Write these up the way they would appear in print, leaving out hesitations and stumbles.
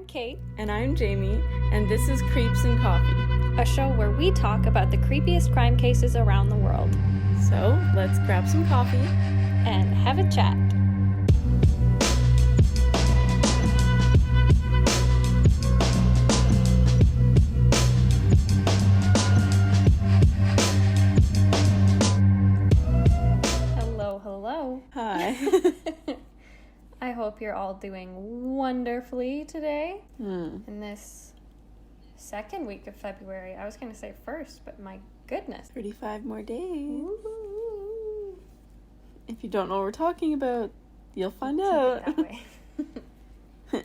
I'm Kate. And I'm Jamie, and this is Creeps and Coffee, A show where we talk about the creepiest crime cases around the world. So, let's grab some coffee and have a chat. Hello. Hi. I hope you're all doing wonderfully today. In this second week of February. I was going to say first, but my goodness. 35 more days. Ooh. If you don't know what we're talking about, you'll find out. That way.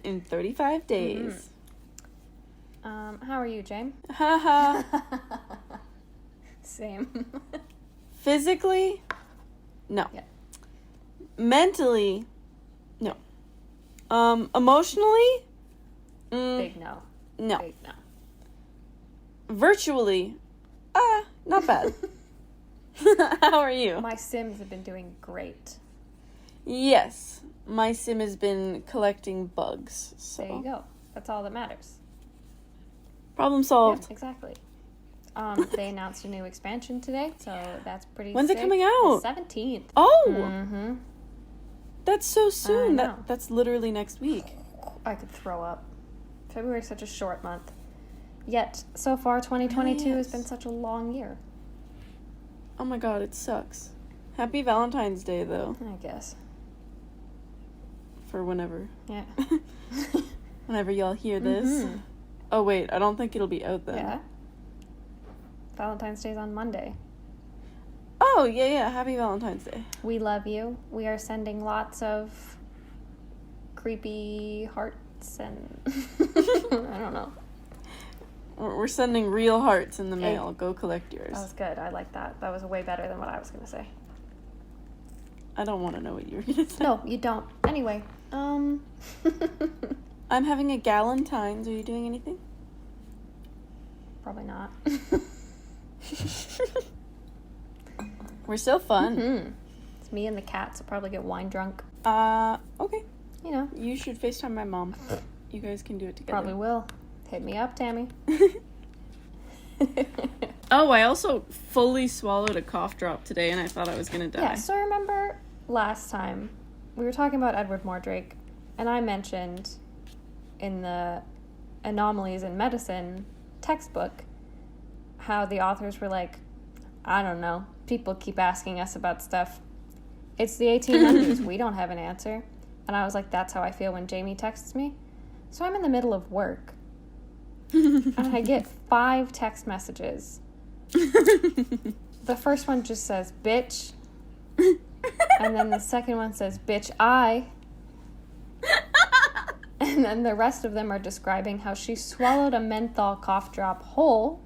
In 35 days. How are you, James? Haha. Same. Physically? No. Yeah. Mentally? No. Emotionally? Big no. No. Big no. Virtually? Not bad. How are you? My Sims have been doing great. Yes. My sim has been collecting bugs. So. There you go. That's all that matters. Problem solved. Yeah, exactly. They announced a new expansion today, so that's pretty When's sick. it coming out? The 17th. Oh! Mm-hmm. That's so soon. I know. That's literally next week. I could throw up. February's such a short month. Yet, so far, 2022 has been such a long year. Oh my god, it sucks. Happy Valentine's Day, though. I guess. For whenever. Yeah. Whenever y'all hear this. Mm-hmm. Oh, wait, I don't think it'll be out then. Yeah. Valentine's Day's on Monday. Oh, yeah. Happy Valentine's Day. We love you. We are sending lots of creepy hearts and I don't know. We're sending real hearts in the mail. Go collect yours. That was good. I like that. That was way better than what I was going to say. I don't want to know what you were going to say. No, you don't. Anyway, I'm having a Galentine's. Are you doing anything? Probably not. We're so fun. Mm-hmm. It's me and the cats. I'll probably get wine drunk. Okay. You know. You should FaceTime my mom. You guys can do it together. Probably will. Hit me up, Tammy. Oh, I also fully swallowed a cough drop today, and I thought I was going to die. Yeah, so remember last time we were talking about Edward Mordrake, and I mentioned in the Anomalies in Medicine textbook how the authors were like, I don't know, people keep asking us about stuff. It's the 1800s. We don't have an answer. And I was like, that's how I feel when Jamie texts me. So I'm in the middle of work. And I get 5 text messages. The first one just says, bitch. And then the second one says, bitch, I. And then the rest of them are describing how she swallowed a menthol cough drop whole.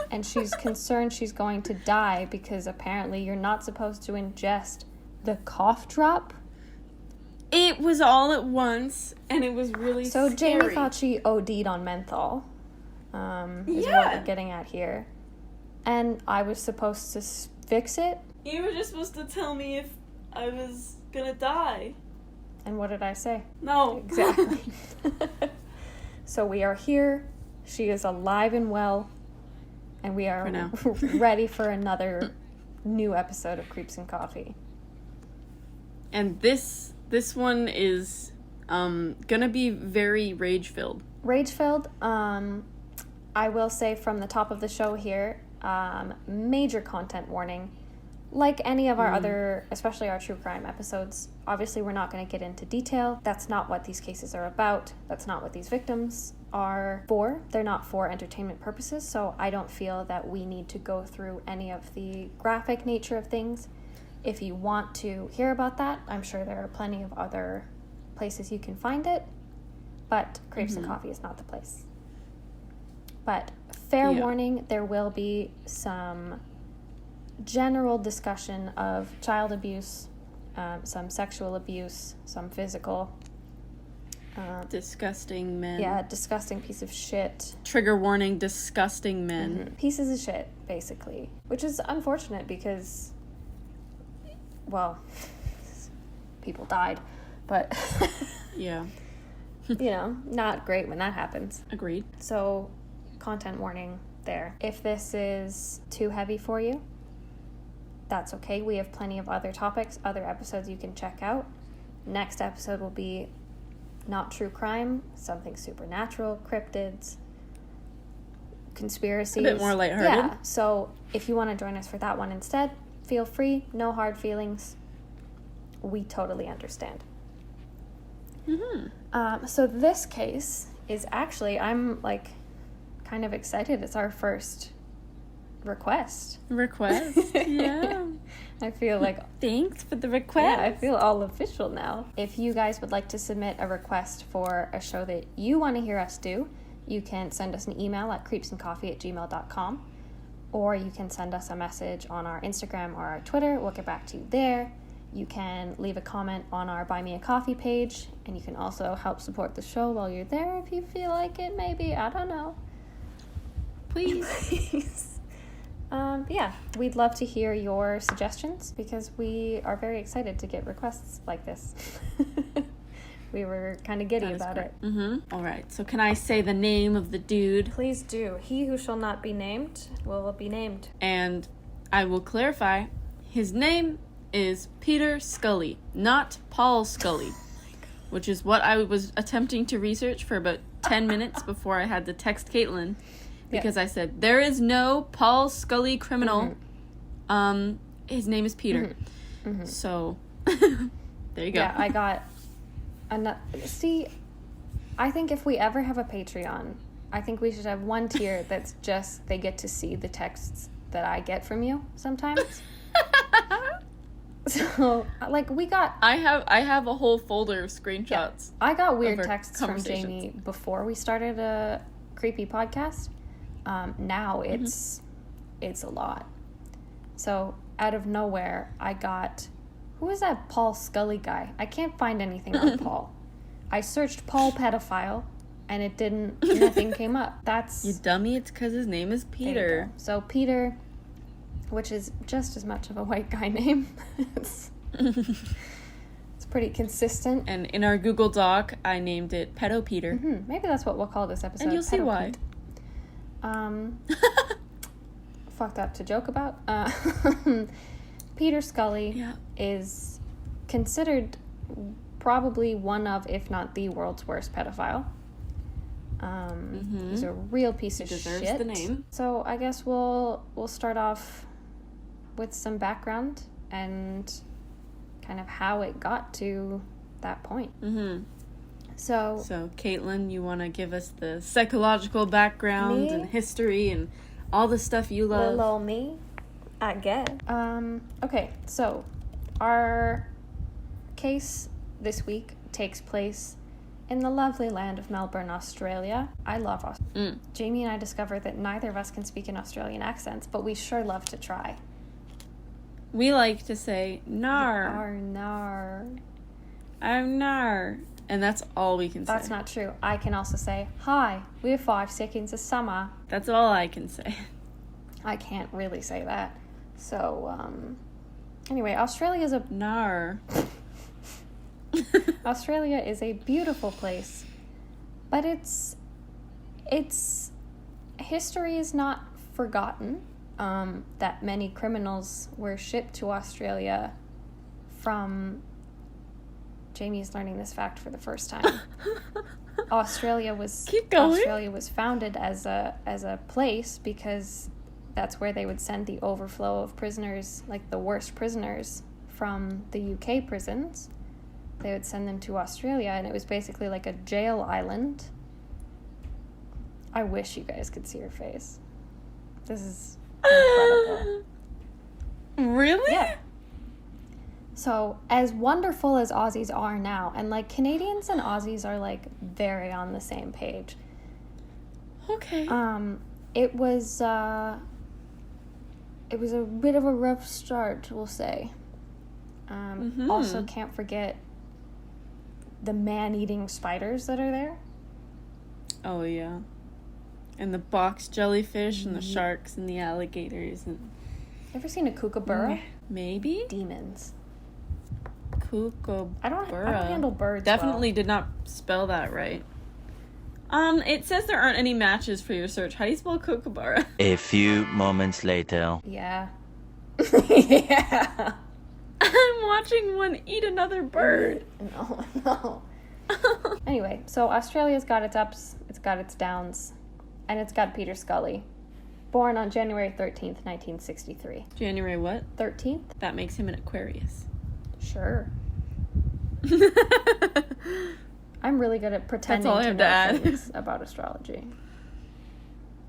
And she's concerned she's going to die because apparently you're not supposed to ingest the cough drop. It was all at once, and it was really So scary. Jamie thought she OD'd on menthol, is what we're getting at here. And I was supposed to fix it. You were just supposed to tell me if I was gonna die. And what did I say? No. Exactly. So we are here. She is alive and well. And we are ready for another new episode of Creeps and Coffee. And this one is gonna be very rage-filled. Rage-filled. I will say from the top of the show here, major content warning. Like any of our other, especially our true crime episodes, obviously we're not going to get into detail. That's not what these cases are about. That's not what these victims are for. They're not for entertainment purposes, so I don't feel that we need to go through any of the graphic nature of things. If you want to hear about that, I'm sure there are plenty of other places you can find it, but Creeps and Coffee is not the place. But fair warning, there will be some general discussion of child abuse, some sexual abuse, some physical. Disgusting men. Yeah, disgusting piece of shit. Trigger warning, disgusting men. Mm-hmm. Pieces of shit, basically. Which is unfortunate because, well, people died, but Yeah. not great when that happens. Agreed. So, content warning there. If this is too heavy for you, that's okay. We have plenty of other topics, other episodes you can check out. Next episode will be not true crime, something supernatural, cryptids, conspiracies. A bit more lighthearted. Yeah, so if you want to join us for that one instead, feel free. No hard feelings. We totally understand. So this case is actually, I'm like kind of excited. It's our first request. Yeah. I feel like, thanks for the request. yeah, I feel all official now. If you guys would like to submit a request for a show that you want to hear us do, you can send us an email at creepsandcoffee@gmail.com, or you can send us a message on our Instagram or our Twitter. We'll get back to you there. You can leave a comment on our Buy Me a Coffee page, and you can also help support the show while you're there if you feel like it, maybe. I don't know. Please. Yeah, we'd love to hear your suggestions because we are very excited to get requests like this. We were kind of giddy about it. All right, so can I say the name of the dude? Please do. He who shall not be named will be named. And I will clarify, his name is Peter Scully, not Paul Scully, which is what I was attempting to research for about 10 minutes before I had to text Caitlin, because I said, there is no Paul Scully criminal. His name is Peter. So, there you go. Yeah, I got... See, I think if we ever have a Patreon, I think we should have one tier that's just they get to see the texts that I get from you sometimes. So, like, we got... I have a whole folder of screenshots. Yeah, I got weird our texts from Jamie before we started a creepy podcast. Now it's a lot. So, out of nowhere, I got... Who is that Paul Scully guy? I can't find anything on Paul. I searched Paul pedophile, and it didn't... Nothing came up. That's... You dummy, it's because his name is Peter. So, Peter... which is just as much of a white guy name. It's pretty consistent. And in our Google Doc, I named it Pedo Peter. Maybe that's what we'll call this episode. And you'll see why. Fucked up to joke about. Peter Scully is considered probably one of, if not the world's worst pedophile. He's a real piece of shit. Deserves the name. So I guess we'll start off with some background and kind of how it got to that point. So Caitlin, you want to give us the psychological background and history and all the stuff you love? Little old me, I guess. Okay, so our case this week takes place in the lovely land of Melbourne, Australia. I love Australia. Jamie and I discovered that neither of us can speak in Australian accents, but we sure love to try. We like to say, nar. I'm nar. And that's all we can say. That's not true. I can also say, hi, we're 5 seconds of summer. That's all I can say. I can't really say that. So, anyway, Australia's a... Nar. Australia is a beautiful place, but its history is not forgotten. That many criminals were shipped to Australia from... Jamie's learning this fact for the first time. Australia was founded as a place because that's where they would send the overflow of prisoners, like the worst prisoners from the UK prisons. They would send them to Australia, and it was basically like a jail island. I wish you guys could see her face. This is incredible. Really? Yeah. So, as wonderful as Aussies are now, and like Canadians and Aussies are like very on the same page. Okay. It was a bit of a rough start, we'll say. Also, can't forget the man-eating spiders that are there. Oh yeah. And the box jellyfish and the sharks and the alligators and... Ever seen a kookaburra? Maybe? Demons. Kookaburra. I don't handle birds Definitely did not spell that right. It says there aren't any matches for your search. How do you spell Kookaburra? A few moments later. well. Yeah. Yeah. I'm watching one eat another bird. No. Anyway, so Australia's got its ups, it's got its downs, and it's got Peter Scully, born on January 13th, 1963. January what? 13th? That makes him an Aquarius. Sure. I'm really good at pretending all I to have know to add. things about astrology.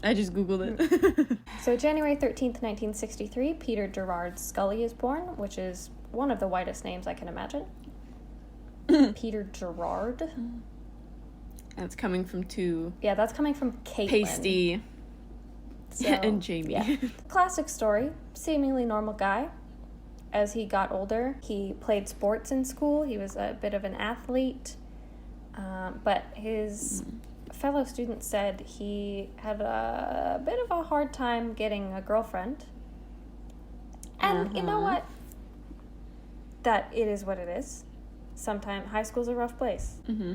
I just Googled it. So January 13th, 1963, Peter Gerard Scully is born, which is one of the whitest names I can imagine. Peter Gerard. That's coming from two Yeah, that's coming from Caitlin. pasty So, and Jamie. yeah. Classic story. Seemingly normal guy. As he got older, he played sports in school. He was a bit of an athlete. But his fellow students said he had a bit of a hard time getting a girlfriend. And you know what? That it is what it is. Sometimes high school's a rough place. Mm-hmm.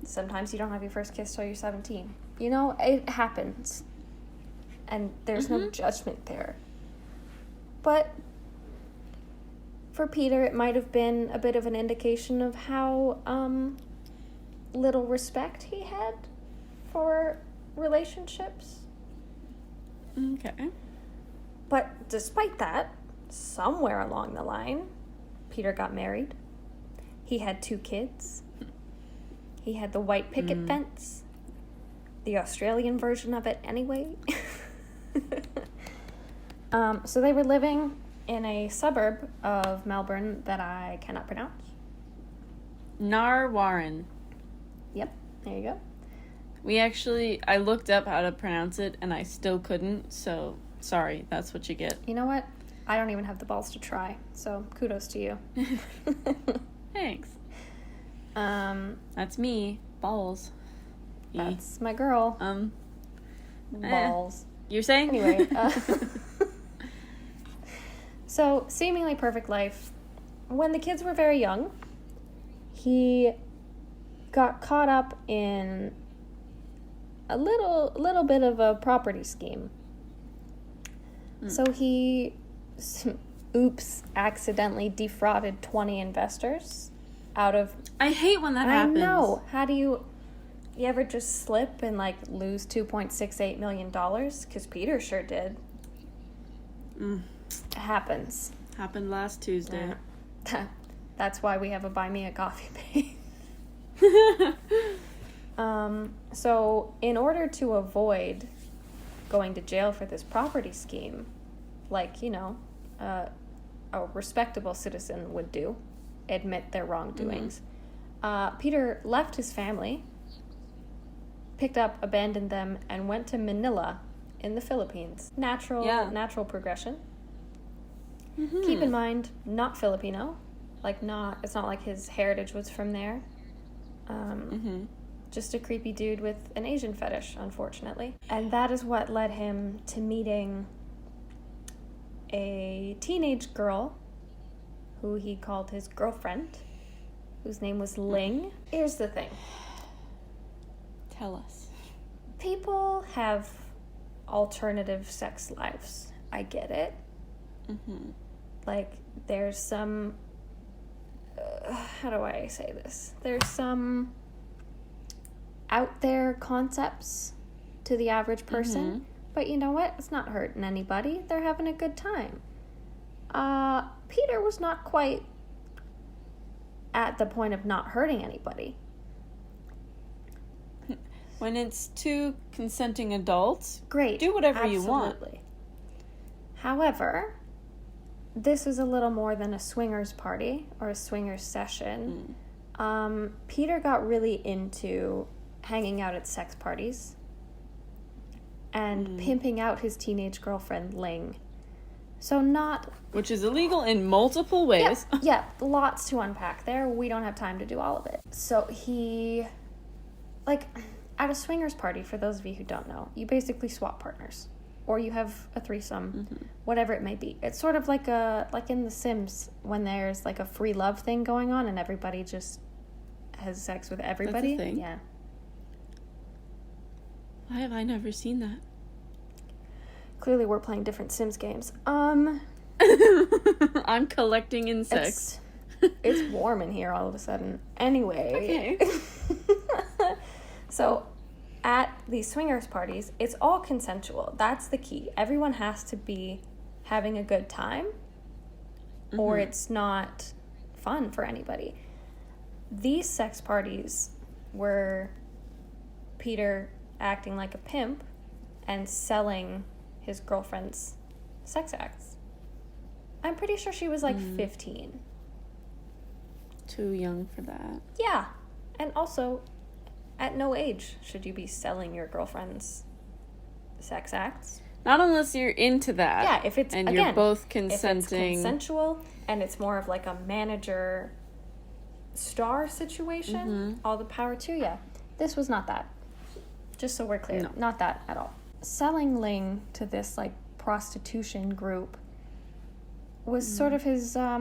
Sometimes you don't have your first kiss till you're 17. You know, it happens. And there's no judgment there. But for Peter, it might have been a bit of an indication of how little respect he had for relationships. Okay. But despite that, somewhere along the line, Peter got married. He had 2 kids. He had the white picket fence. The Australian version of it anyway. So they were living in a suburb of Melbourne that I cannot pronounce. Narwarren. Yep, there you go. I looked up how to pronounce it and I still couldn't, so sorry, that's what you get. You know what? I don't even have the balls to try, so kudos to you. Thanks. That's me. Balls. That's my girl. Balls. You're saying? Anyway, so seemingly perfect life. When the kids were very young, he got caught up in a little bit of a property scheme. So he, accidentally defrauded 20 investors out of... I hate when that happens. I know. How do you ever just slip and, like, lose $2.68 million? Because Peter sure did. It happens. Happened last Tuesday. Yeah. That's why we have a Buy Me a Coffee page. So, in order to avoid going to jail for this property scheme, like, you know, a respectable citizen would do, admit their wrongdoings, Peter left his family, picked up, abandoned them, and went to Manila in the Philippines. Natural progression. Keep in mind, not Filipino. It's not like his heritage was from there. Just a creepy dude with an Asian fetish, unfortunately. And that is what led him to meeting a teenage girl who he called his girlfriend, whose name was Ling. Here's the thing. Tell us. People have alternative sex lives. I get it. Like, there's some... how do I say this? There's some out there concepts to the average person, but you know what? It's not hurting anybody. They're having a good time. Peter was not quite at the point of not hurting anybody. When it's 2 consenting adults, Great. do whatever you want. However, this is a little more than a swingers party or a swingers session. Peter got really into hanging out at sex parties and pimping out his teenage girlfriend, Ling. So Which is illegal in multiple ways. Yeah, lots to unpack there. We don't have time to do all of it. So he, at a swingers party, for those of you who don't know, you basically swap partners. or you have a threesome, whatever it may be. It's sort of like in The Sims when there's like a free love thing going on and everybody just has sex with everybody. That's a thing? Yeah. Why have I never seen that? Clearly we're playing different Sims games. I'm collecting insects. It's warm in here all of a sudden. Anyway. Okay. So at these swingers parties, it's all consensual. That's the key. Everyone has to be having a good time or it's not fun for anybody. These sex parties were Peter acting like a pimp and selling his girlfriend's sex acts. I'm pretty sure she was like 15. Too young for that. Yeah. And also, at no age should you be selling your girlfriend's sex acts. Not unless you're into that. Yeah, if it's, and again, you're both if consenting. it's consensual and it's more of like a manager star situation, all the power to you. This was not that. Just so we're clear. No. Not that at all. Selling Ling to this like prostitution group was sort of his how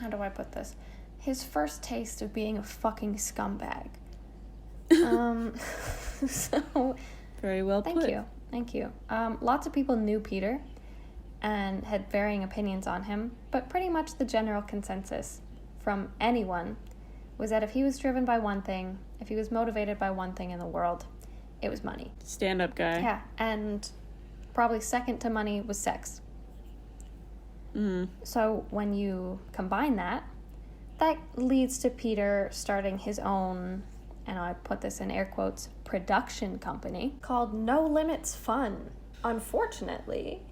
do I put this? His first taste of being a fucking scumbag. So Very well put. Thank you. Lots of people knew Peter and had varying opinions on him, but pretty much the general consensus from anyone was that if he was driven by one thing, if he was motivated by one thing in the world, it was money. Stand-up guy. Yeah, and probably second to money was sex. So when you combine that, that leads to Peter starting his own, and I put this in air quotes, production company called No Limits Fun. Unfortunately,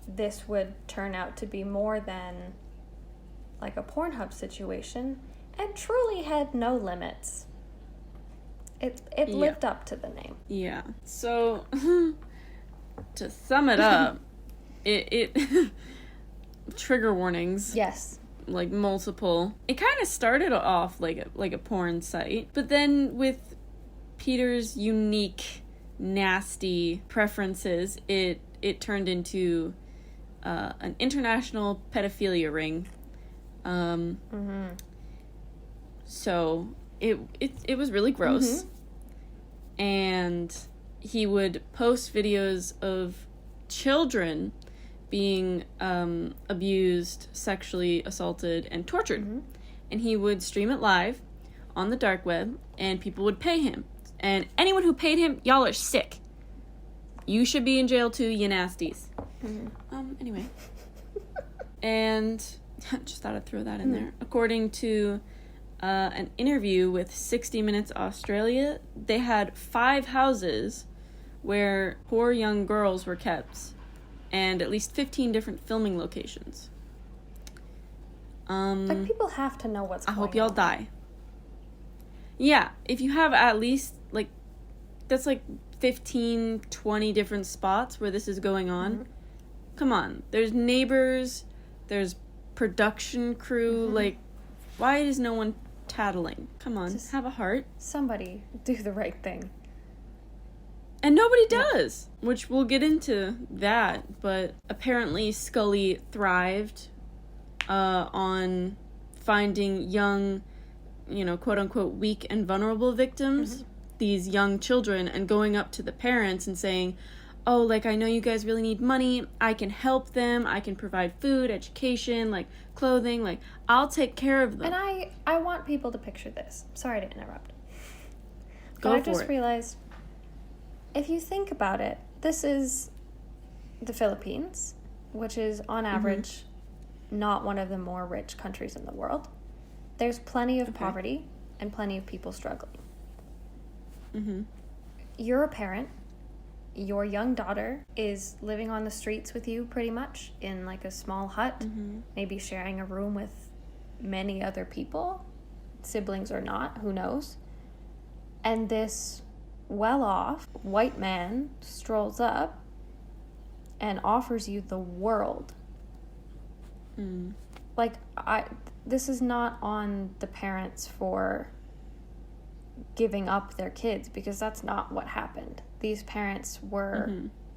this would turn out to be more than like a Pornhub situation and truly had no limits. It lived up to the name. Yeah. So, to sum it up, it trigger warnings. Yes. Like multiple. It kind of started off like a porn site, but then with Peter's unique, nasty preferences, it turned into an international pedophilia ring. So it was really gross. And he would post videos of children being abused, sexually assaulted, and tortured. And he would stream it live on the dark web, and people would pay him. And anyone who paid him, y'all are sick. You should be in jail too, you nasties. Anyway. And just thought I'd throw that in there. According to an interview with 60 Minutes Australia, they had 5 houses where poor young girls were kept, and at least 15 different filming locations. Like, people have to know what's I going on. hope y'all die. Yeah, if you have at least, like, that's like 15, 20 different spots where this is going on. Come on. There's neighbors, there's production crew, like, why is no one tattling? Come on, Just have a heart. Somebody do the right thing. And nobody does, which we'll get into that, but apparently Scully thrived on finding young, quote-unquote weak and vulnerable victims, these young children, and going up to the parents and saying, oh, like, I know you guys really need money, I can help them, I can provide food, education, like, clothing, like, I'll take care of them. And I want people to picture this. Sorry to interrupt. But Go I for just it. realized, if you think about it, this is the Philippines, which is, on average, not one of the more rich countries in the world. There's plenty of poverty and plenty of people struggling. You're a parent. Your young daughter is living on the streets with you pretty much in like a small hut, maybe sharing a room with many other people, siblings or not, who knows. And this well-off white man strolls up and offers you the world. Like, this is not on the parents for giving up their kids, because that's not what happened. These parents were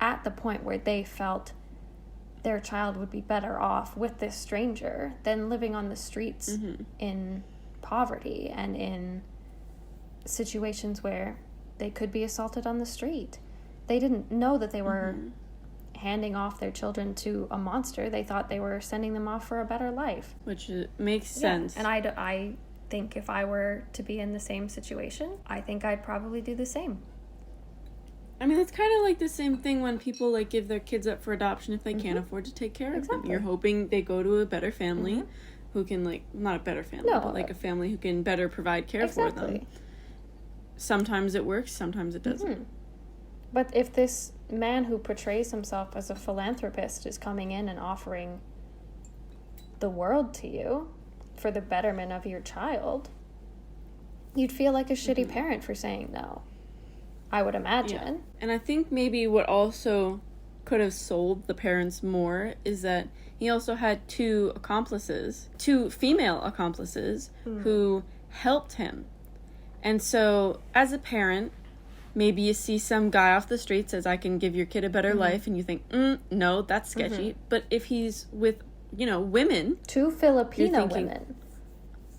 at the point where they felt their child would be better off with this stranger than living on the streets in poverty and in situations where they could be assaulted on the street. They didn't know that they were handing off their children to a monster. They thought they were sending them off for a better life. Which makes sense. And I think if I were to be in the same situation, I think I'd probably do the same. I mean, it's kind of like the same thing when people, like, give their kids up for adoption if they can't afford to take care of them. You're hoping they go to a better family who can, like, not a better family, but, like, a family who can better provide care for them. Sometimes it works, sometimes it doesn't. But if this man who portrays himself as a philanthropist is coming in and offering the world to you for the betterment of your child, you'd feel like a shitty parent for saying no, I would imagine. Yeah. And I think maybe what also could have sold the parents more is that he also had two female accomplices who helped him. And so as a parent, maybe you see some guy off the street says, I can give your kid a better life, and you think, no, that's sketchy. But if he's with, women, two Filipino women.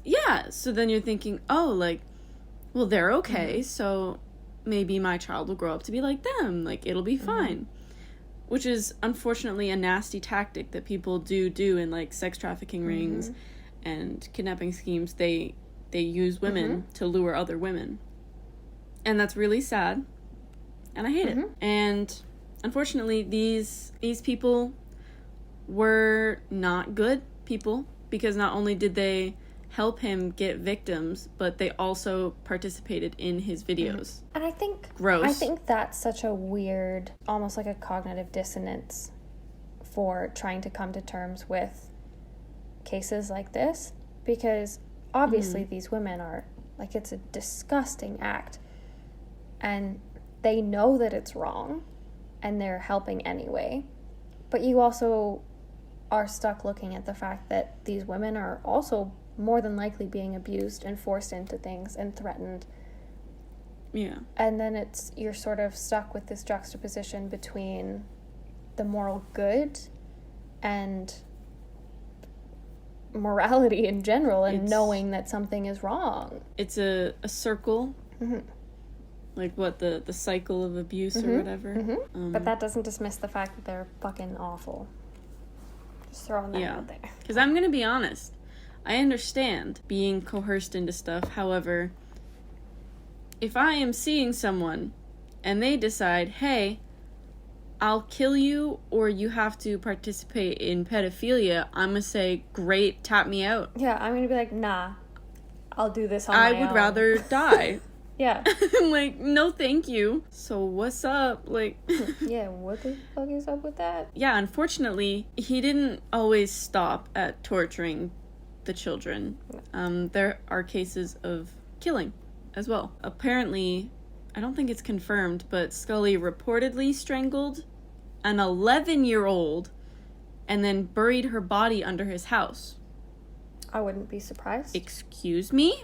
Yeah, so then you're thinking, oh, like, well, they're okay, so maybe my child will grow up to be like them. Like, it'll be fine. Which is, unfortunately, a nasty tactic that people do in, like, sex trafficking rings and kidnapping schemes. They use women to lure other women. And that's really sad. And I hate it. And, unfortunately, these people were not good people, because not only did they help him get victims, but they also participated in his videos. And I think that's such a weird, almost like a cognitive dissonance for trying to come to terms with cases like this, because obviously these women are, like, it's a disgusting act, and they know that it's wrong, and they're helping anyway. But you also are stuck looking at the fact that these women are also more than likely being abused and forced into things and threatened. Yeah. And then you're sort of stuck with this juxtaposition between the moral good and morality in general, and knowing that something is wrong. It's a circle. Like, what, the cycle of abuse or whatever. But that doesn't dismiss the fact that they're fucking awful. Just throwing that out there. Because I'm going to be honest. I understand being coerced into stuff. However, if I am seeing someone and they decide, hey, I'll kill you or you have to participate in pedophilia, I'm going to say, great, tap me out. Yeah, I'm going to be like, nah, I'll do this on my own. I would rather die. Yeah. I'm like, no thank you. So what's up? Like, yeah, what the fuck is up with that? Yeah, unfortunately, he didn't always stop at torturing the children. There are cases of killing as well. Apparently, I don't think it's confirmed, but Scully reportedly strangled an 11-year-old and then buried her body under his house. I wouldn't be surprised. Excuse me?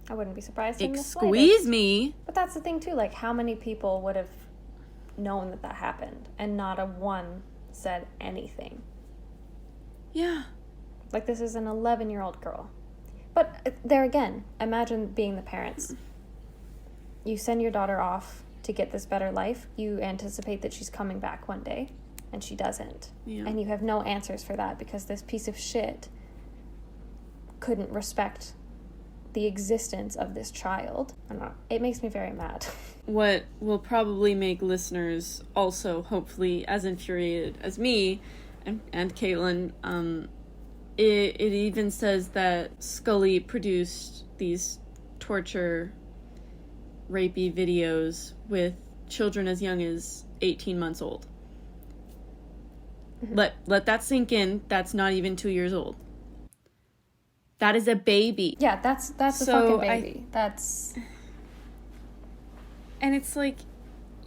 I wouldn't be surprised in the Squeeze slightest. me. But that's the thing too, like, how many people would have known that happened and not a one said anything? Yeah. Like, this is an 11-year-old girl. But there again, imagine being the parents. You send your daughter off to get this better life. You anticipate that she's coming back one day, and she doesn't. Yeah. And you have no answers for that because this piece of shit couldn't respect the existence of this child. I don't know. It makes me very mad. What will probably make listeners also hopefully as infuriated as me and Caitlin, it even says that Scully produced these torture, rapey videos with children as young as 18 months old. Let that sink in. That's not even 2 years old. That is a baby. Yeah, that's a fucking baby. And it's like,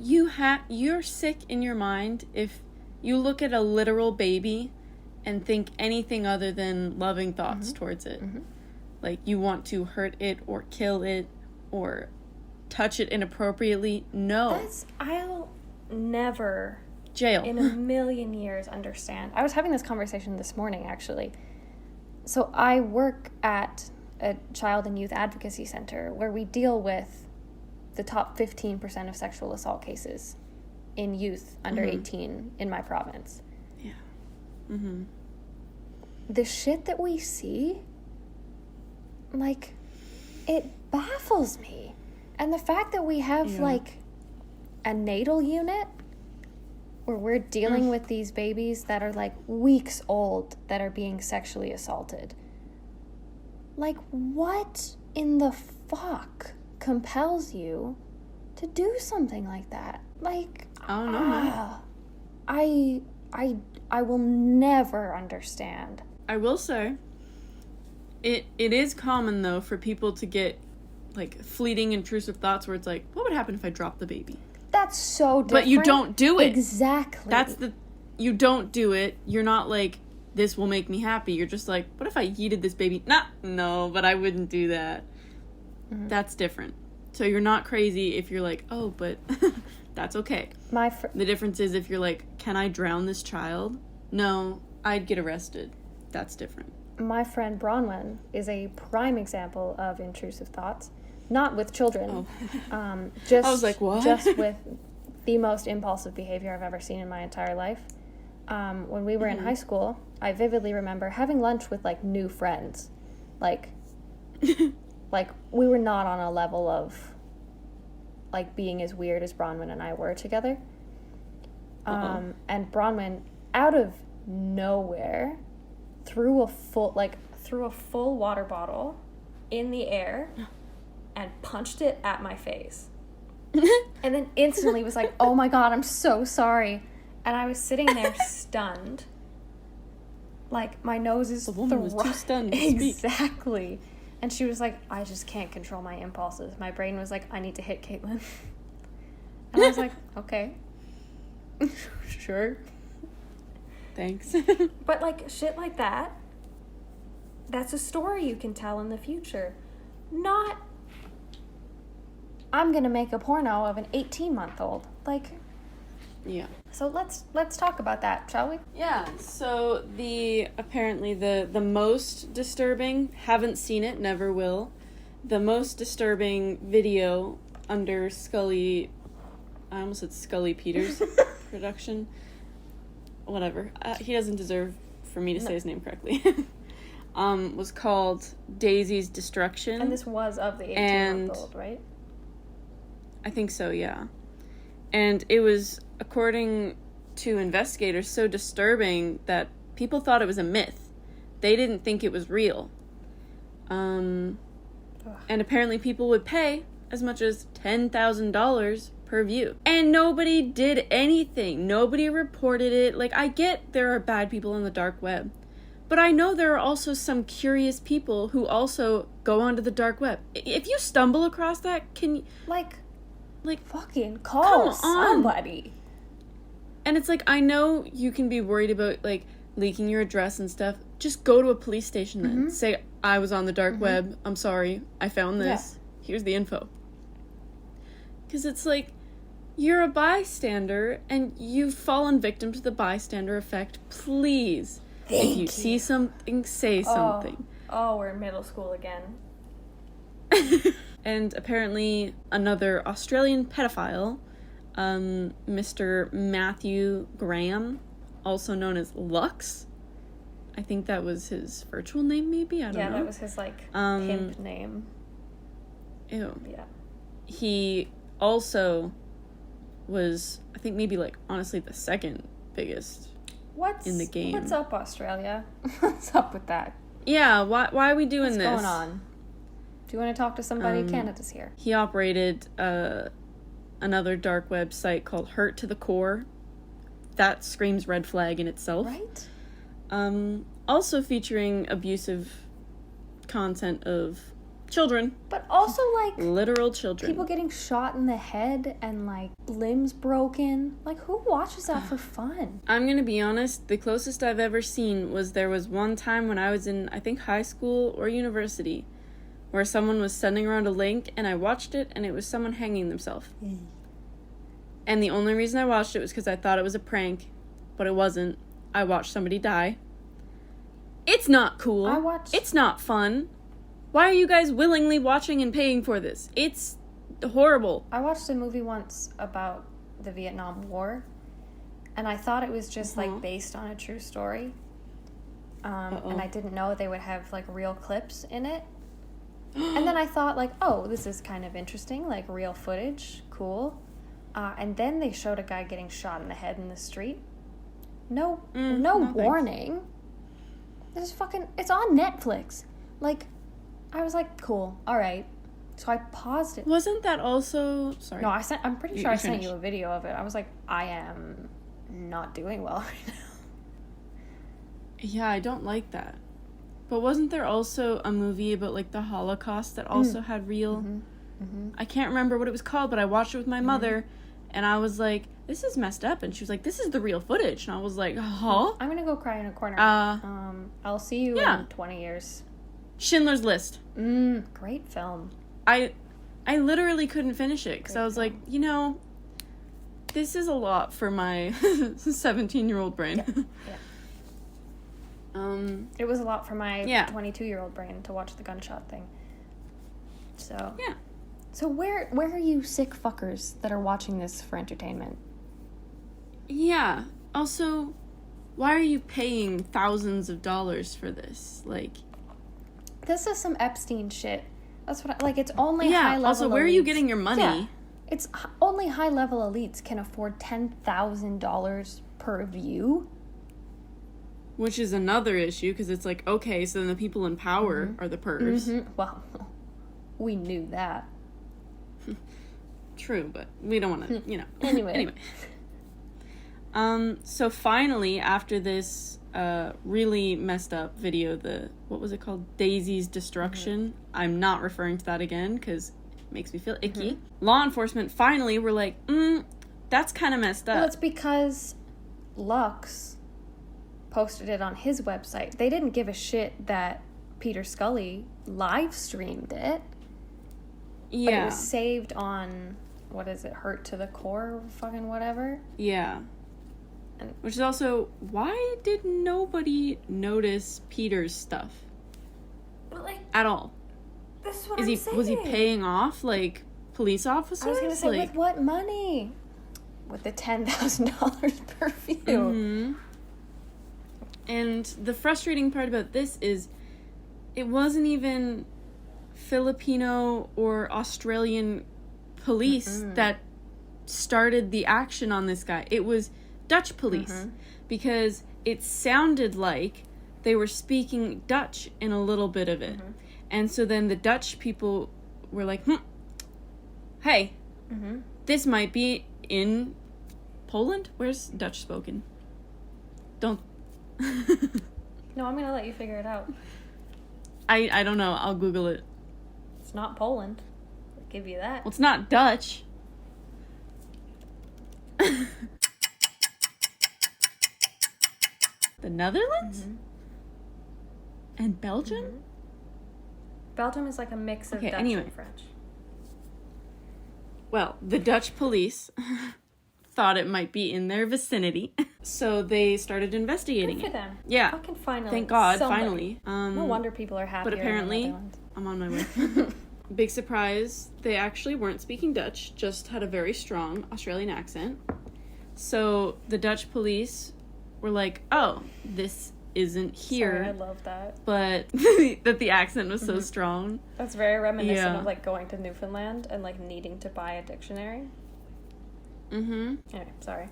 you're sick in your mind if you look at a literal baby and think anything other than loving thoughts towards it. Like, you want to hurt it or kill it or touch it inappropriately. No. never Jail. in a million years understand. I was having this conversation this morning, actually. So I work at a child and youth advocacy center where we deal with the top 15% of sexual assault cases in youth under 18 in my province. Yeah. Mm-hmm. The shit that we see, like, it baffles me. And the fact that we have, like, a natal unit where we're dealing with these babies that are, like, weeks old that are being sexually assaulted. Like, what in the fuck compels you to do something like that? Like, I don't know. I will never understand. I will say, it is common, though, for people to get, like, fleeting, intrusive thoughts where it's like, what would happen if I dropped the baby? That's so different. But you don't do it. Exactly. You don't do it. You're not like, this will make me happy. You're just like, what if I yeeted this baby? No, but I wouldn't do that. Mm-hmm. That's different. So you're not crazy if you're like, oh, but that's okay. The difference is if you're like, can I drown this child? No, I'd get arrested. That's different. My friend Bronwyn is a prime example of intrusive thoughts. Not with children. Oh. Just, I was like, what? Just with the most impulsive behavior I've ever seen in my entire life. When we were in high school, I vividly remember having lunch with, like, new friends. Like, we were not on a level of, like, being as weird as Bronwyn and I were together. And Bronwyn, out of nowhere, threw a full water bottle in the air and punched it at my face. And then instantly was like, oh my God, I'm so sorry. And I was sitting there stunned. Like, my nose is... The woman was too stunned to speak. Exactly. And she was like, I just can't control my impulses. My brain was like, I need to hit Caitlin. And I was like, okay. Sure. Thanks. But, like, shit like that, that's a story you can tell in the future. Not, I'm gonna make a porno of an 18-month-old. Like... Yeah. So let's talk about that, shall we? Yeah. So apparently the most disturbing, haven't seen it, never will. The most disturbing video under Scully, I almost said Scully Peters production. Whatever. He doesn't deserve for me to say his name correctly. Was called Daisy's Destruction. And this was of the 18-month-old, right? I think so, yeah. And it was, according to investigators, so disturbing that people thought it was a myth. They didn't think it was real. And apparently people would pay as much as $10,000 per view. And nobody did anything. Nobody reported it. Like, I get there are bad people on the dark web. But I know there are also some curious people who also go onto the dark web. If you stumble across that, can you... Like, fucking call somebody. And it's like, I know you can be worried about, like, leaking your address and stuff. Just go to a police station then. Say, I was on the dark web. I'm sorry. I found this. Yeah. Here's the info. Because it's like, you're a bystander and you've fallen victim to the bystander effect. Please. If you see something, say something. Oh, we're in middle school again. And apparently another Australian pedophile, Mr. Matthew Graham, also known as Lux. I think that was his virtual name, maybe? I don't know. Yeah, that was his, like, pimp name. Ew. Yeah. He also was, I think, maybe, like, honestly, the second biggest in the game. What's up, Australia? What's up with that? Yeah, why are we doing this? What's going on? Do you want to talk to somebody? Canada's here. He operated another dark web site called Hurt to the Core. That screams red flag in itself. Right? Also featuring abusive content of children. But also, like... literal children. People getting shot in the head and, like, limbs broken. Like, who watches that for fun? I'm gonna be honest, the closest I've ever seen was there was one time when I was in, I think, high school or university, where someone was sending around a link, and I watched it, and it was someone hanging themselves. And the only reason I watched it was because I thought it was a prank, but it wasn't. I watched somebody die. It's not cool. It's not fun. Why are you guys willingly watching and paying for this? It's horrible. I watched a movie once about the Vietnam War, and I thought it was just, like, based on a true story. And I didn't know they would have, like, real clips in it. And then I thought, like, oh, this is kind of interesting, like, real footage, cool. And then they showed a guy getting shot in the head in the street. No warning. This is it's on Netflix. Like, I was like, cool, all right. So I paused it. Wasn't that also... Sorry. No, I'm pretty sure I sent you a video of it. I was like, I am not doing well right now. Yeah, I don't like that. But wasn't there also a movie about, like, the Holocaust that also had real... I can't remember what it was called, but I watched it with my mother, and I was like, this is messed up. And she was like, this is the real footage. And I was like, huh? I'm gonna go cry in a corner. I'll see you in 20 years. Schindler's List. Great film. I literally couldn't finish it, because I was like, you know, this is a lot for my 17-year-old brain. Yeah. It was a lot for my 22-year-old brain to watch the gunshot thing. So yeah. So where are you sick fuckers that are watching this for entertainment? Yeah. Also, why are you paying thousands of dollars for this? Like, this is some Epstein shit. That's what it's only high level. Also, where elites. are you getting your money? Yeah. It's only high level elites can afford $10,000 per view. Which is another issue, because it's like, okay, so then the people in power are the pervs. Well, we knew that. True, but we don't want to, you know. Anyway. So finally, after this really messed up video, what was it called? Daisy's Destruction. I'm not referring to that again, because it makes me feel icky. Law enforcement finally were like, that's kind of messed up. Well, it's because Lux posted it on his website. They didn't give a shit that Peter Scully live streamed it. Yeah. But it was saved on, what is it, Hurt to the Core, fucking whatever. Yeah. Which is also, why did nobody notice Peter's stuff? But, like, at all? This is what I'm saying. Was he paying off, like, police officers? I was going to say, with what money? With the $10,000 per view. And the frustrating part about this is, it wasn't even Filipino or Australian police that started the action on this guy. It was Dutch police, because it sounded like they were speaking Dutch in a little bit of it. And so then the Dutch people were like, hey, this might be in Poland? Where's Dutch spoken? Don't... No, I'm going to let you figure it out. I don't know. I'll Google it. It's not Poland. I'll give you that. Well, it's not Dutch. The Netherlands? And Belgium? Belgium is like a mix of Dutch and French. Well, the Dutch police thought it might be in their vicinity, so they started investigating Good for them. Yeah. Fucking finally. Thank God, somebody. finally. No wonder people are happy. But apparently, I'm on my way. Big surprise, they actually weren't speaking Dutch, just had a very strong Australian accent. So the Dutch police were like, oh, this isn't here. Sorry, I love that. But that the accent was so strong. That's very reminiscent of, like, going to Newfoundland and, like, needing to buy a dictionary. Anyway, sorry.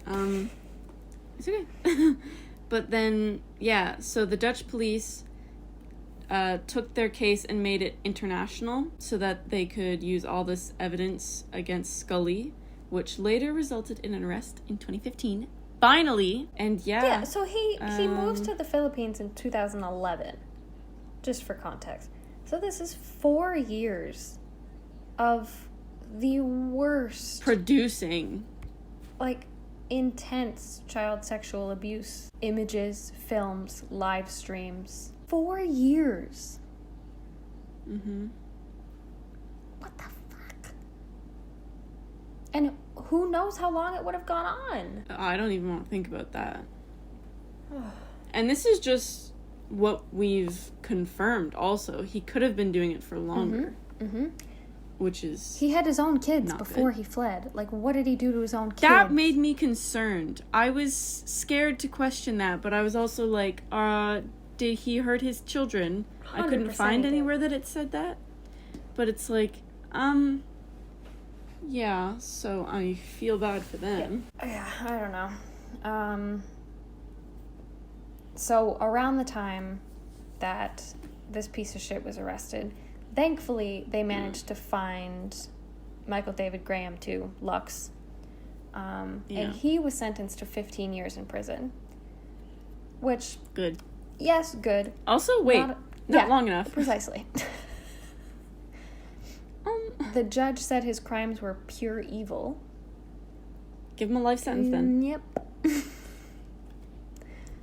It's okay. But then, so the Dutch police took their case and made it international so that they could use all this evidence against Scully, which later resulted in an arrest in 2015. Finally, and Yeah, so he moves to the Philippines in 2011, just for context. So this is 4 years of the worst... producing. Like, intense child sexual abuse. Images, films, live streams. 4 years. What the fuck? And who knows how long it would have gone on? I don't even want to think about that. And this is just what we've confirmed also. He could have been doing it for longer. Which is... He had his own kids before he fled. Like, what did he do to his own kids? That made me concerned. I was scared to question that, but I was also like, did he hurt his children? I couldn't find anywhere that it said that. But it's like, yeah, so I feel bad for them. Yeah, I don't know. So around the time that this piece of shit was arrested, thankfully they managed to find Michael David Graham too, Lux. And he was sentenced to 15 years in prison. Which... Good. Yes, good. Also, wait, not long enough. Precisely. The judge said his crimes were pure evil. Give him a life sentence then. Yep.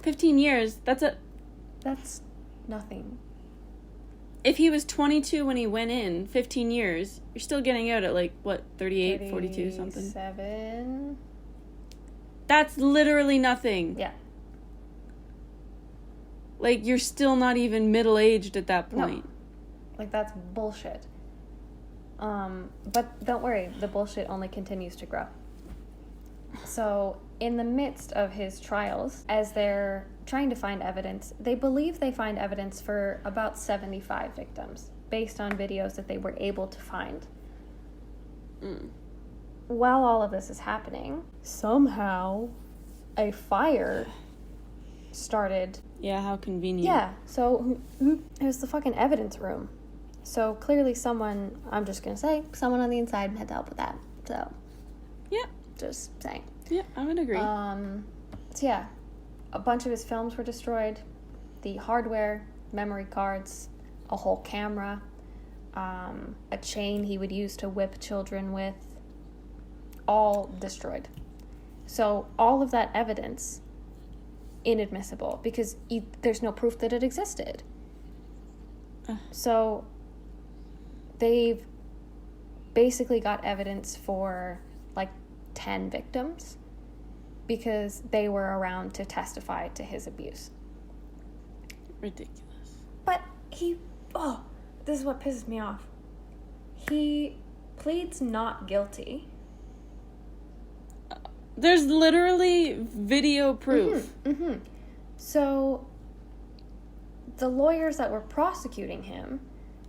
15 years, That's nothing. If he was 22 when he went in, 15 years, you're still getting out at 38, 42, something. 37. That's literally nothing. Yeah. You're still not even middle-aged at that point. No. That's bullshit. But don't worry, the bullshit only continues to grow. So, in the midst of his trials, as they're trying to find evidence, they believe they find evidence for about 75 victims, based on videos that they were able to find. While all of this is happening, somehow a fire started. Yeah, how convenient. Yeah, so it was the fucking evidence room. So clearly someone, I'm just going to say, someone on the inside had to help with that. So, yeah. Just saying. Yeah, I would agree. So yeah, a bunch of his films were destroyed. The hardware, memory cards, a whole camera, a chain he would use to whip children with, all destroyed. So all of that evidence, inadmissible, because there's no proof that it existed. So they've basically got evidence for 10 victims because they were around to testify to his abuse. Ridiculous. But this is what pisses me off. He pleads not guilty. There's literally video proof. So the lawyers that were prosecuting him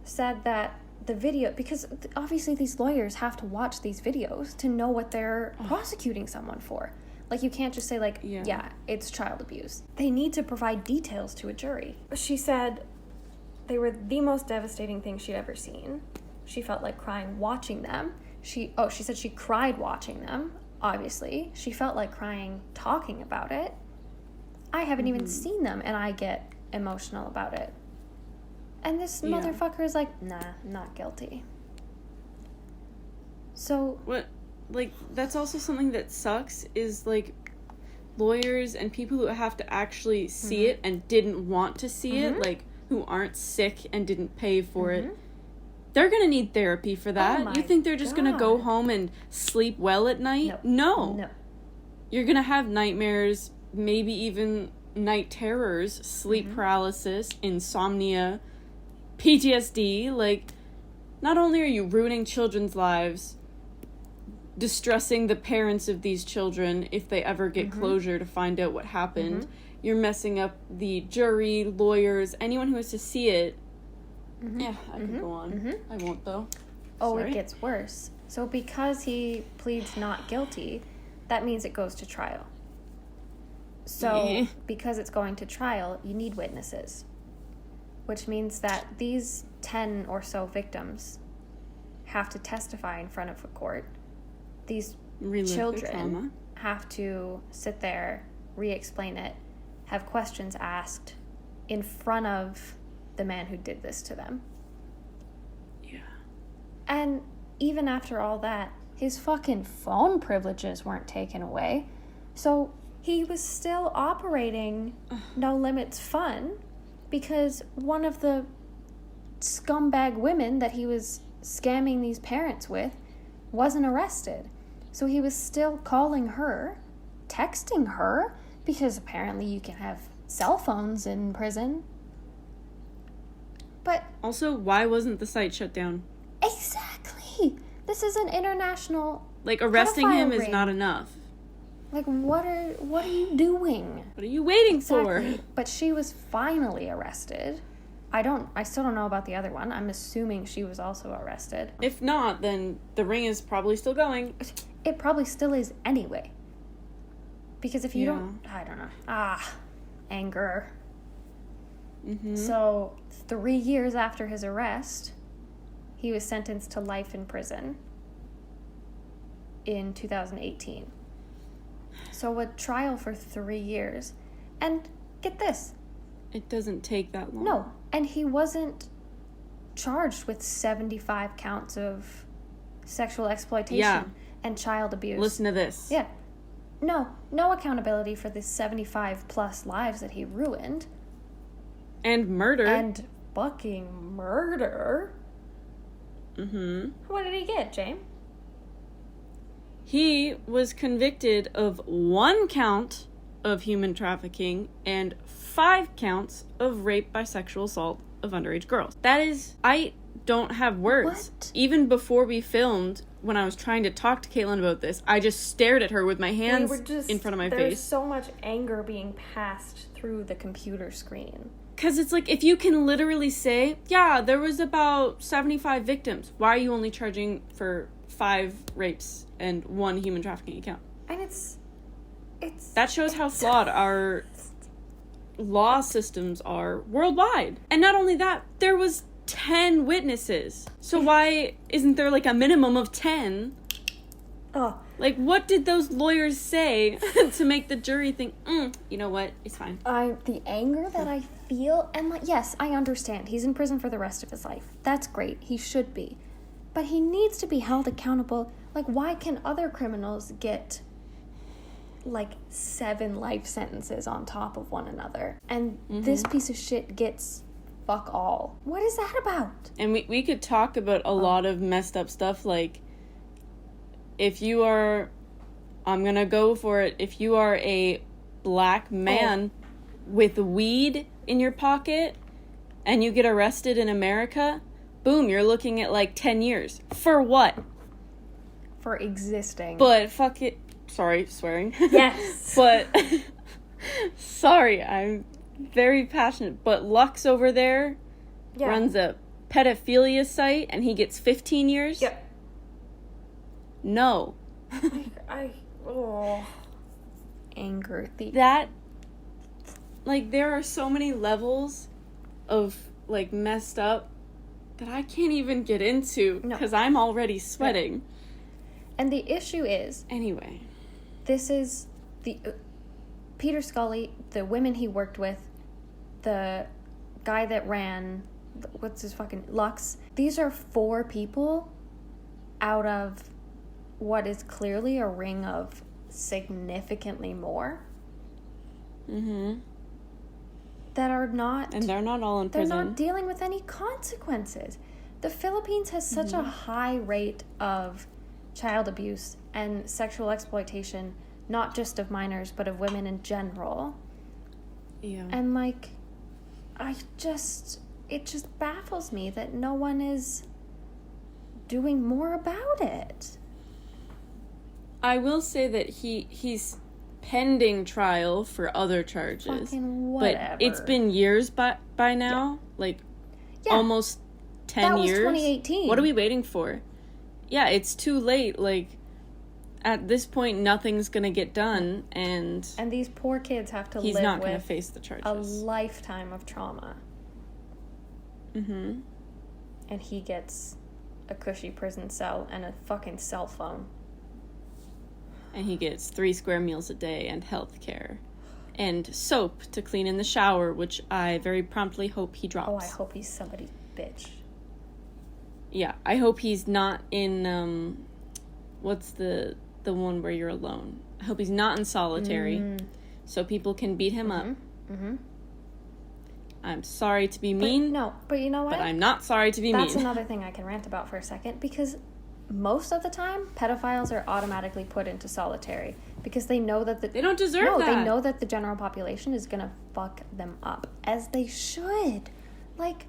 said that the video, because obviously these lawyers have to watch these videos to know what they're prosecuting someone for. You can't just say yeah, it's child abuse. They need to provide details to a jury. She said they were the most devastating thing she'd ever seen. She felt like crying watching them. She said she cried watching them, obviously. She felt like crying talking about it. I haven't even seen them, and I get emotional about it. And this motherfucker is like, nah, I'm not guilty. So... What? That's also something that sucks, is, lawyers and people who have to actually see it and didn't want to see it, who aren't sick and didn't pay for it, they're gonna need therapy for that. You think they're just gonna go home and sleep well at night? No. You're gonna have nightmares, maybe even night terrors, sleep paralysis, insomnia, PTSD. Not only are you ruining children's lives, distressing the parents of these children if they ever get closure to find out what happened, you're messing up the jury, lawyers, anyone who has to see it. Yeah, I could go on. I won't, though. Oh, it gets worse. So because he pleads not guilty, that means it goes to trial. So because it's going to trial, you need witnesses. Which means that these 10 or so victims have to testify in front of a court. These children have to sit there, re-explain it, have questions asked in front of the man who did this to them. Yeah. And even after all that, his fucking phone privileges weren't taken away. So he was still operating No Limits Fun because one of the scumbag women that he was scamming these parents with wasn't arrested. So he was still calling her, texting her, because apparently you can have cell phones in prison. But Also, why wasn't the site shut down? exactly! This is an international Like, arresting him pedophile is ring. not enough. Like, what are you doing? What are you waiting for? Exactly. But she was finally arrested. I still don't know about the other one. I'm assuming she was also arrested. If not, then the ring is probably still going. It probably still is anyway. Because if you don't, I don't know. Anger. Mm-hmm. So, 3 years after his arrest, he was sentenced to life in prison in 2018. So, a trial for 3 years. And get this. It doesn't take that long. No. And he wasn't charged with 75 counts of sexual exploitation and child abuse. Listen to this. Yeah. No accountability for the 75 plus lives that he ruined. And murder. And fucking murder. Mm-hmm. What did he get, James? He was convicted of 1 count of human trafficking and 5 counts of rape by sexual assault of underage girls. That is, I don't have words. What? Even before we filmed, when I was trying to talk to Caitlin about this, I just stared at her with my hands in front of my There's face. so much anger being passed through the computer screen. Because it's like, if you can literally say, yeah, there was about 75 victims, why are you only charging for 5 rapes and 1 human trafficking account? And it's That shows how flawed our law systems are worldwide. And not only that, there was 10 witnesses. So why isn't there like a minimum of 10? oh, Like, what did those lawyers say to make the jury think, you know what, it's fine? the anger that I feel, and like, yes, I understand. He's in prison for the rest of his life. That's great. He should be. But he needs to be held accountable. Like, why can other criminals get like 7 life sentences on top of one another? And this piece of shit gets fuck all. What is that about? And we could talk about a lot of messed up stuff, like, if you are, I'm gonna go for it, if you are a black man with weed in your pocket and you get arrested in America, boom, you're looking at like 10 years. For what? For existing. But fuck it. Sorry, swearing. Yes. But, sorry, I'm very passionate. But Lux over there runs a pedophilia site and he gets 15 years? Yep. No. Anger. That, like, there are so many levels of, like, messed up that I can't even get into because I'm already sweating. And the issue is, Anyway. this is the Peter Scully, the women he worked with, the guy that ran, what's his fucking, Lux. These are 4 people out of what is clearly a ring of significantly more. Mm-hmm. That are not... And they're not all in prison. They're not dealing with any consequences. The Philippines has such a high rate of child abuse and sexual exploitation, not just of minors, but of women in general. Yeah. And, like, it just baffles me that no one is doing more about it. I will say that he's pending trial for other charges. Fucking whatever. But it's been years by now. Like, almost 10 that was years. 2018. What are we waiting for? Yeah, it's too late. Like, at this point, nothing's gonna get done, and these poor kids have to he's live not with gonna face the charges. a lifetime of trauma. Mm-hmm. And he gets a cushy prison cell and a fucking cell phone. And he gets 3 square meals a day and health care. And soap to clean in the shower, which I very promptly hope he drops. Oh, I hope he's somebody's bitch. Yeah, I hope he's not in, what's the one where you're alone? I hope he's not in solitary, so people can beat him up. Mm-hmm. I'm sorry to be mean. But you know what? But I'm not sorry to be That's mean. another thing I can rant about for a second, because most of the time, pedophiles are automatically put into solitary because they know that They don't deserve that. they know that the general population is gonna fuck them up, as they should. Like,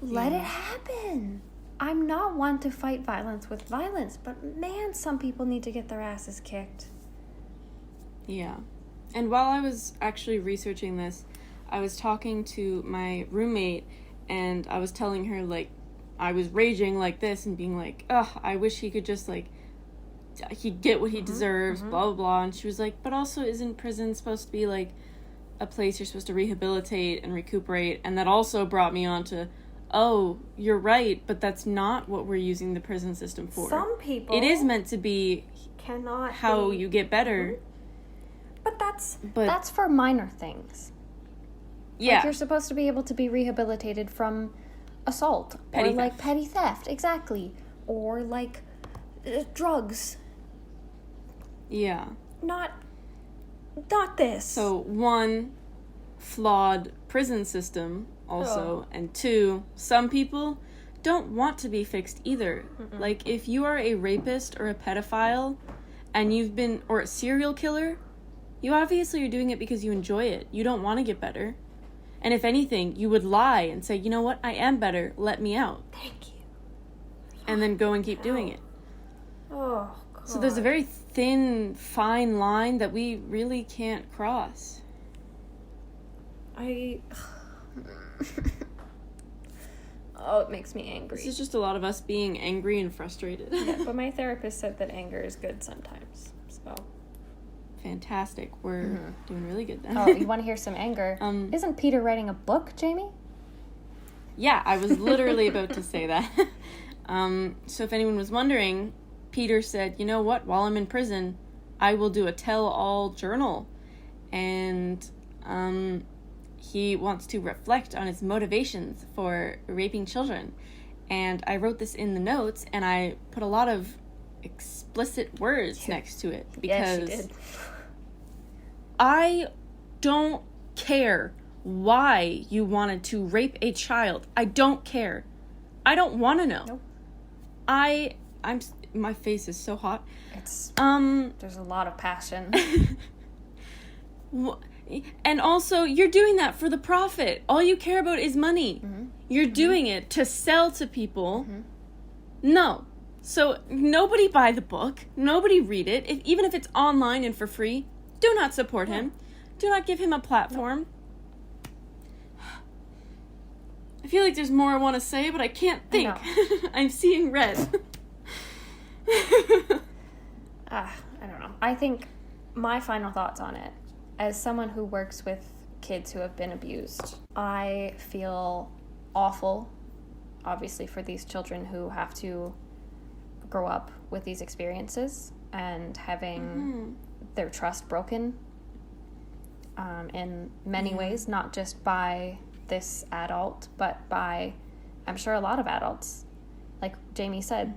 let it happen. I'm not one to fight violence with violence, but man, some people need to get their asses kicked. Yeah. And while I was actually researching this, I was talking to my roommate, and I was telling her, like, I was raging like this and being like, ugh, I wish he could just, like, he'd get what he deserves, blah, blah, blah. And she was like, but also isn't prison supposed to be, like, a place you're supposed to rehabilitate and recuperate? And that also brought me on to, oh, you're right, but that's not what we're using the prison system for. Some people... It is meant to be cannot how be... you get better. But that's for minor things. Yeah. Like, you're supposed to be able to be rehabilitated from assault. Petty or, like, theft. petty theft. Exactly. Or, like, drugs. Yeah. Not this. So, one, flawed prison system also, and two, some people don't want to be fixed either. Like, if you are a rapist or a pedophile and you've been, or a serial killer, you obviously are doing it because you enjoy it. You don't want to get better. And if anything, you would lie and say, you know what, I am better, let me out. Thank you. And then go and keep doing it. Oh, God. So there's a very thin, fine line that we really can't cross. Oh, it makes me angry. This is just a lot of us being angry and frustrated. Yeah, but my therapist said that anger is good sometimes. So. Fantastic. We're doing really good then. Oh, you want to hear some anger? Isn't Peter writing a book, Jamie? Yeah, I was literally about to say that. So if anyone was wondering, Peter said, you know what, while I'm in prison, I will do a tell-all journal. And he wants to reflect on his motivations for raping children. And I wrote this in the notes, and I put a lot of explicit words next to it. Because yes, you did. I don't care why you wanted to rape a child. I don't care. I don't want to know. Nope. I'm my face is so hot. It's there's a lot of passion. And also, you're doing that for the profit. All you care about is money. You're doing it to sell to people. No. So nobody buy the book. Nobody read it. Even if it's online and for free, do not support him. Do not give him a platform. I feel like there's more I want to say, but I can't think. I'm seeing red. I don't know. I think my final thoughts on it, as someone who works with kids who have been abused, I feel awful, obviously, for these children who have to grow up with these experiences and having their trust broken in many ways, not just by this adult, but by, I'm sure, a lot of adults. Like Jamie said,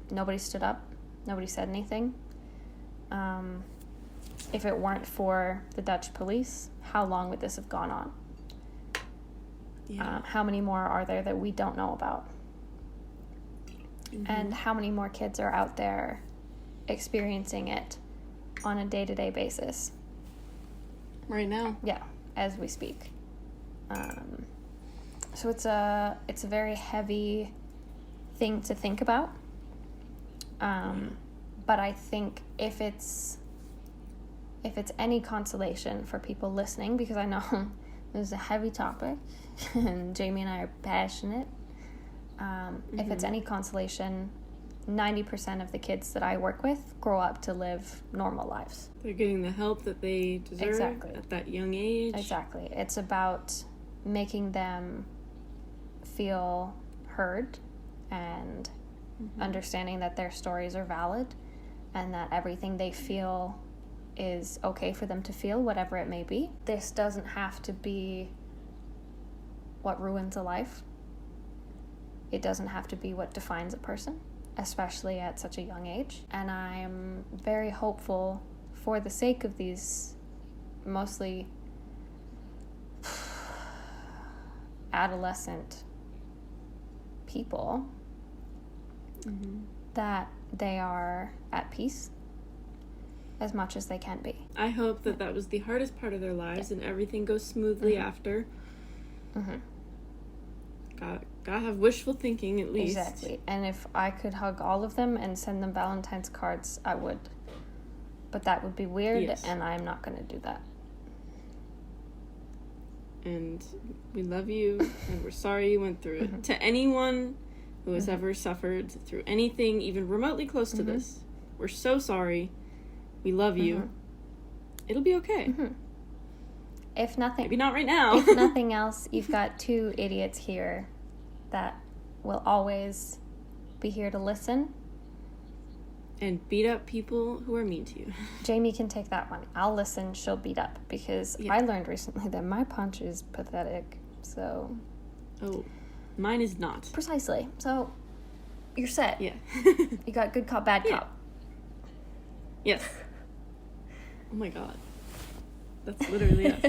nobody stood up, nobody said anything. If it weren't for the Dutch police, how long would this have gone on? Yeah. How many more are there that we don't know about? And how many more kids are out there experiencing it on a day-to-day basis? Right now. Yeah, as we speak. So it's a very heavy thing to think about. But I think if it's any consolation for people listening, because I know this is a heavy topic and Jamie and I are passionate, if it's any consolation, 90% of the kids that I work with grow up to live normal lives. They're getting the help that they deserve at that young age. Exactly. It's about making them feel heard and understanding that their stories are valid and that everything they feel is okay for them to feel, whatever it may be. This doesn't have to be what ruins a life. It doesn't have to be what defines a person, especially at such a young age. And I'm very hopeful for the sake of these mostly adolescent people that they are at peace as much as they can be. I hope that was the hardest part of their lives and everything goes smoothly after. Gotta have wishful thinking at least. Exactly. And if I could hug all of them and send them Valentine's cards, I would. But that would be weird, and I'm not going to do that. And we love you, and we're sorry you went through it. To anyone who has ever suffered through anything even remotely close to this, we're so sorry. We love you. It'll be okay. If nothing, maybe not right now. If nothing else, you've got two idiots here that will always be here to listen. And beat up people who are mean to you. Jamie can take that one. I'll listen, she'll beat up. Because I learned recently that my punch is pathetic. So. Oh, mine is not. Precisely. So, you're set. Yeah. You got good cop, bad cop. Yes. Oh my god. That's literally us.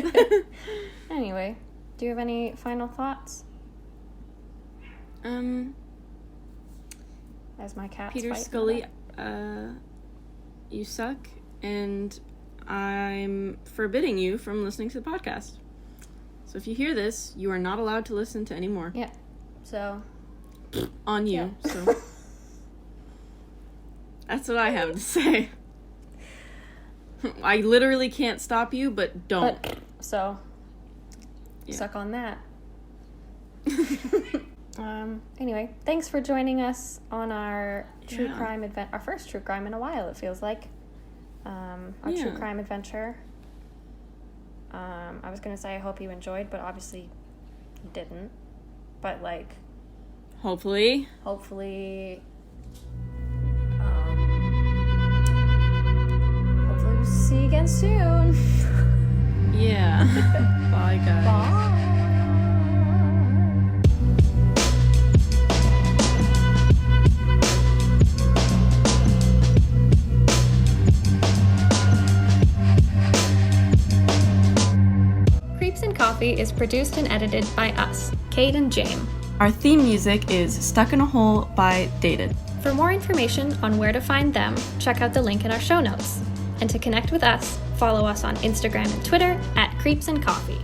Anyway, do you have any final thoughts? As my cat's Peter Scully, you suck, and I'm forbidding you from listening to the podcast. So if you hear this, you are not allowed to listen to any more. Yeah. So. On you. Yeah. So. That's what I have to say. I literally can't stop you, but don't. So. Suck on that. Anyway, thanks for joining us on our true crime our first true crime in a while, it feels like. Our true crime adventure. I was gonna say I hope you enjoyed, but obviously you didn't. But like, hopefully hopefully we'll see you again soon. Yeah. Bye guys. Bye. Creeps and Coffee is produced and edited by us, Kate and James. Our theme music is Stuck in a Hole by Dated. For more information on where to find them, check out the link in our show notes. And to connect with us, follow us on Instagram and Twitter @Creeps and Coffee.